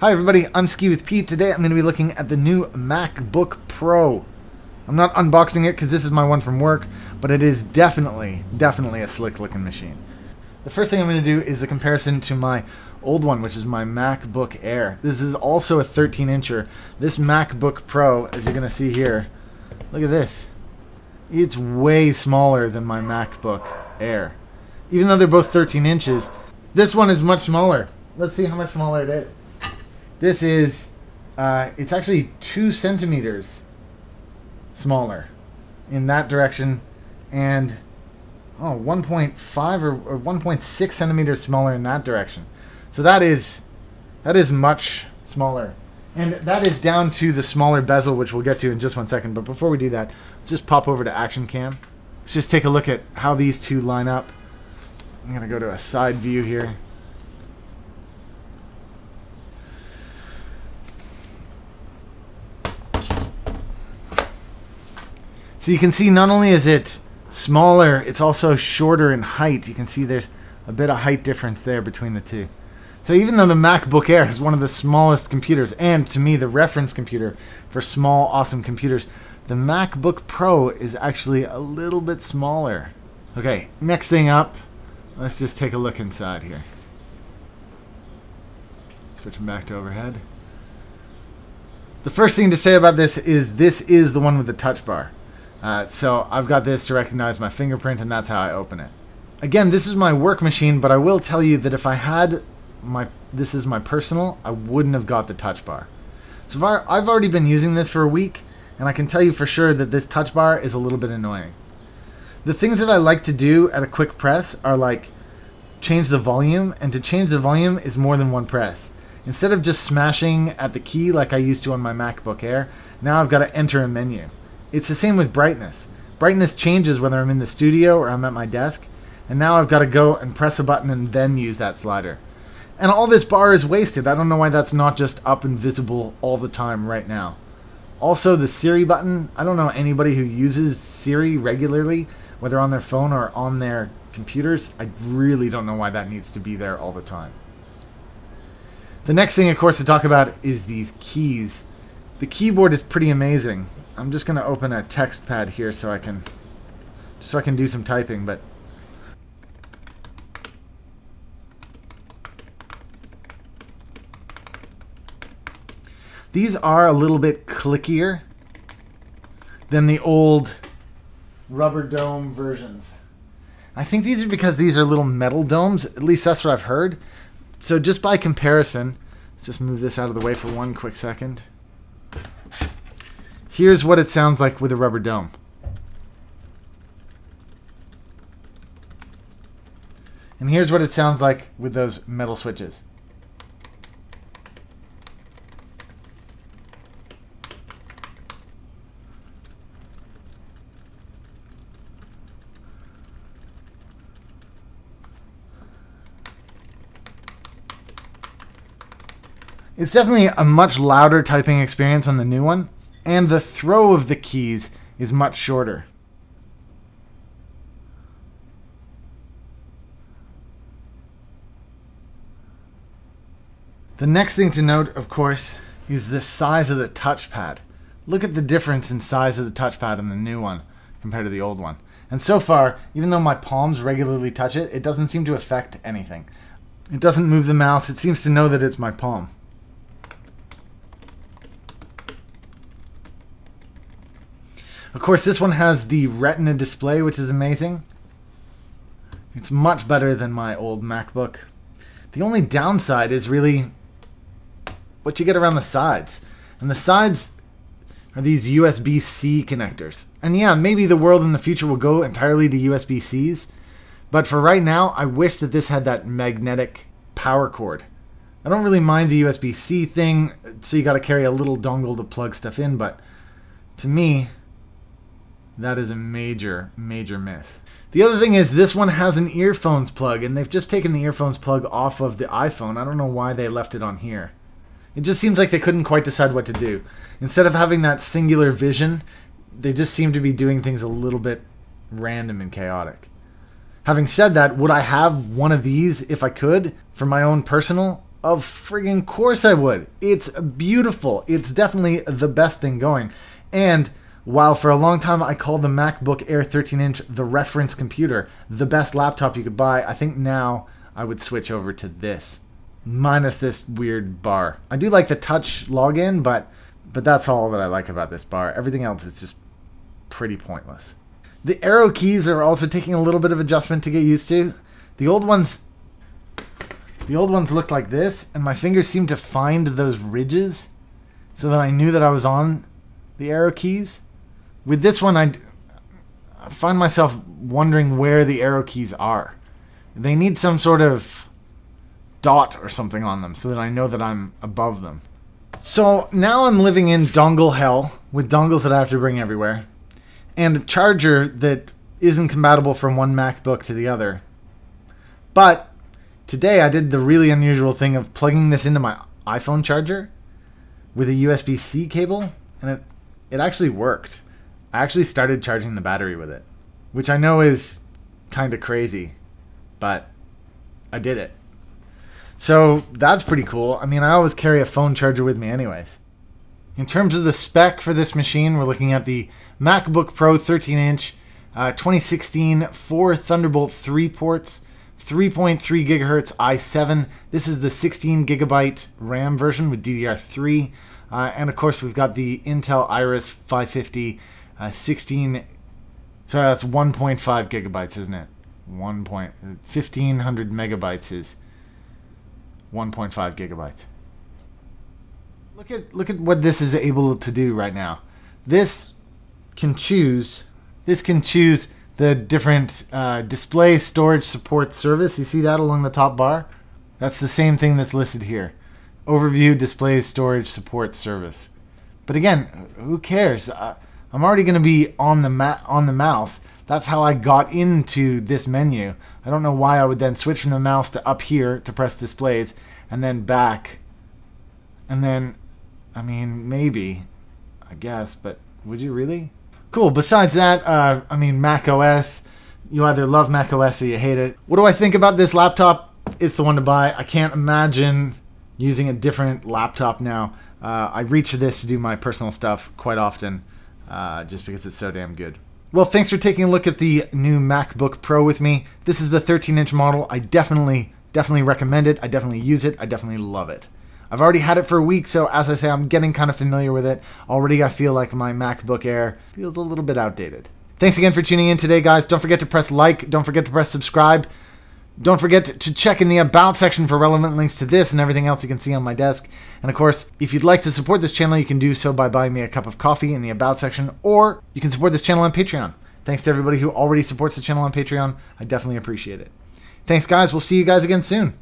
Hi everybody, I'm Ski with Pete. Today I'm going to be looking at the new MacBook Pro. I'm not unboxing it because this is my one from work, but it is definitely a slick looking machine. The first thing I'm going to do is a comparison to my old one, which is my MacBook Air. This is also a 13-incher. This MacBook Pro, as you're going to see here, look at this. It's way smaller than my MacBook Air. Even though they're both 13 inches, this one is much smaller. Let's see how much smaller it is. This is, it's actually 2 centimeters smaller in that direction, and 1.5 or 1.6 centimeters smaller in that direction. So that is much smaller. And that is down to the smaller bezel, which we'll get to in just one second. But before we do that, let's just pop over to Action Cam. Let's just take a look at how these two line up. I'm going to go to a side view here. So you can see not only is it smaller, it's also shorter in height. You can see there's a bit of height difference there between the two. So even though the MacBook Air is one of the smallest computers, and to me the reference computer for small, awesome computers, the MacBook Pro is actually a little bit smaller. Okay, next thing up, let's just take a look inside here. Switching back to overhead. The first thing to say about this is the one with the touch bar. So I've got this to recognize my fingerprint, and that's how I open it. Again, this is my work machine, but I will tell you that if I had this is my personal, I wouldn't have got the touch bar. So I've already been using this for a week, and I can tell you for sure that this touch bar is a little bit annoying. The things that I like to do at a quick press are like change the volume, and to change the volume is more than one press. Instead of just smashing at the key like I used to on my MacBook Air, now I've got to enter a menu. It's the same with brightness. Brightness changes whether I'm in the studio or I'm at my desk, and now I've got to go and press a button and then use that slider. And all this bar is wasted. I don't know why that's not just up and visible all the time right now. Also, the Siri button, I don't know anybody who uses Siri regularly, whether on their phone or on their computers. I really don't know why that needs to be there all the time. The next thing, of course, to talk about is these keys. The keyboard is pretty amazing. I'm just going to open a text pad here so I can do some typing, but these are a little bit clickier than the old rubber dome versions. I think these are because these are little metal domes. At least that's what I've heard. So just by comparison, let's just move this out of the way for one quick second. Here's what it sounds like with a rubber dome. And here's what it sounds like with those metal switches. It's definitely a much louder typing experience on the new one, and the throw of the keys is much shorter. The next thing to note, of course, is the size of the touchpad. Look at the difference in size of the touchpad in the new one compared to the old one. And so far, even though my palms regularly touch it, it doesn't seem to affect anything. It doesn't move the mouse. It seems to know that it's my palm. Of course, this one has the Retina display, which is amazing. It's much better than my old MacBook. The only downside is really what you get around the sides. And the sides are these USB-C connectors. And yeah, maybe the world in the future will go entirely to USB-Cs. But for right now, I wish that this had that magnetic power cord. I don't really mind the USB-C thing, so you got to carry a little dongle to plug stuff in, but to me, that is a major, major miss. The other thing is this one has an earphones plug, and they've just taken the earphones plug off of the iPhone. I don't know why they left it on here. It just seems like they couldn't quite decide what to do. Instead of having that singular vision, they just seem to be doing things a little bit random and chaotic. Having said that, would I have one of these if I could for my own personal? Of friggin' course I would. It's beautiful. It's definitely the best thing going. And while for a long time I called the MacBook Air 13-inch the reference computer, the best laptop you could buy, I think now I would switch over to this. Minus this weird bar. I do like the touch login, but that's all that I like about this bar. Everything else is just pretty pointless. The arrow keys are also taking a little bit of adjustment to get used to. The old ones looked like this, and my fingers seemed to find those ridges so that I knew that I was on the arrow keys. With this one, I find myself wondering where the arrow keys are. They need some sort of dot or something on them so that I know that I'm above them. So now I'm living in dongle hell with dongles that I have to bring everywhere, and a charger that isn't compatible from one MacBook to the other. But today I did the really unusual thing of plugging this into my iPhone charger with a USB-C cable, and it actually worked. I actually started charging the battery with it, which I know is kind of crazy, but I did it. So that's pretty cool. I mean, I always carry a phone charger with me anyways. In terms of the spec for this machine, we're looking at the MacBook Pro 13-inch, 2016, 4 Thunderbolt 3 ports, 3.3 gigahertz i7. This is the 16 gigabyte RAM version with DDR3. And of course, we've got the Intel Iris 550, 16. Sorry, that's 1.5 gigabytes, isn't it? 1500 megabytes is 1.5 gigabytes. Look at what this is able to do right now. This can choose the different display storage support service. You see that along the top bar? That's the same thing that's listed here. Overview display storage support service. But again, who cares? I'm already going to be on the mouse. That's how I got into this menu. I don't know why I would then switch from the mouse to up here to press displays and then back. And then, I mean, maybe, I guess, but would you really? Cool. Besides that, I mean, Mac OS. You either love Mac OS or you hate it. What do I think about this laptop? It's the one to buy. I can't imagine using a different laptop now. I reach for this to do my personal stuff quite often, just because it's so damn good. Well, thanks for taking a look at the new MacBook Pro with me. This is the 13-inch model. I definitely recommend it. I definitely use it. I definitely love it. I've already had it for a week, so as I say, I'm getting kind of familiar with it. Already I feel like my MacBook Air feels a little bit outdated. Thanks again for tuning in today, guys. Don't forget to press like. Don't forget to press subscribe. Don't forget to check in the About section for relevant links to this and everything else you can see on my desk. And of course, if you'd like to support this channel, you can do so by buying me a cup of coffee in the About section, or you can support this channel on Patreon. Thanks to everybody who already supports the channel on Patreon. I definitely appreciate it. Thanks, guys. We'll see you guys again soon.